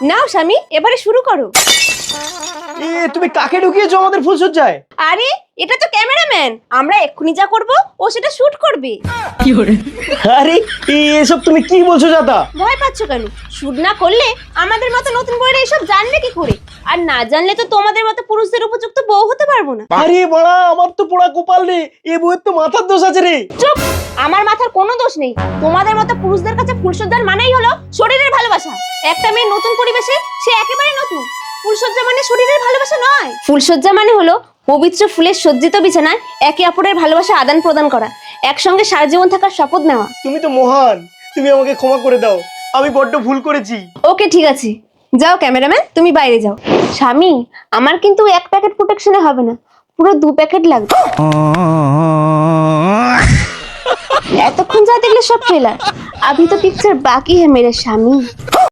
নাও স্বামী, এবারে শুরু করো। তুমি কাকে ঢুকিয়েছো আমাদের ফুলসজ্জায়? আরে এটা তো ক্যামেরাম্যান, আমরা এক্ষুনি যা করব ও সেটা শুট করবে। আরে এসব তুমি কি বলছো জাতা? ভয় পাচ্ছ কেন? শুট না করলে আমাদের মতো নতুন বউরা এসব জানবে কি করে? আর না জানলে তো তোমাদের মতো পুরুষদের উপযুক্ত বউ হতে পারবো না। আরে বাড়া, আমার তো পোড়া কপাল রে, এ বউয়ের তো মাথার দোষ আছে রে। চুপ, আমার মাথার কোনো দোষ নেই। তোমাদের মতো পুরুষদের কাছে ফুলসজ্জার মানেই হলো শরীরের ভালোবাসা। একটা মেয়ে নতুন পরিবেশে সে একেবারে নতুন। ফুলসজ্জা মানে শরীরের ভালোবাসা নয়। ফুলসজ্জা মানে হলো পবিত্র ফুলের সজ্জিত বিছানায় একে অপরের ভালোবাসা আদান প্রদান করা, একসঙ্গে সারা জীবন থাকার শপথ নেওয়া। তুমি তো মহান, তুমি আমাকে ক্ষমা করে দাও, আমি বড্ড ভুল করেছি। ওকে ঠিক আছে, যাও ক্যামেরাম্যান, তুমি বাইরে যাও। স্বামী, আমার কিন্তু এক প্যাকেট প্রোটেকশনে হবে না, পুরো 2 প্যাকেট লাগবে। এতক্ষণ যা দেখলে সব ট্রেলার, अभी तो पिक्चर बाकी है मेरे स्वामी।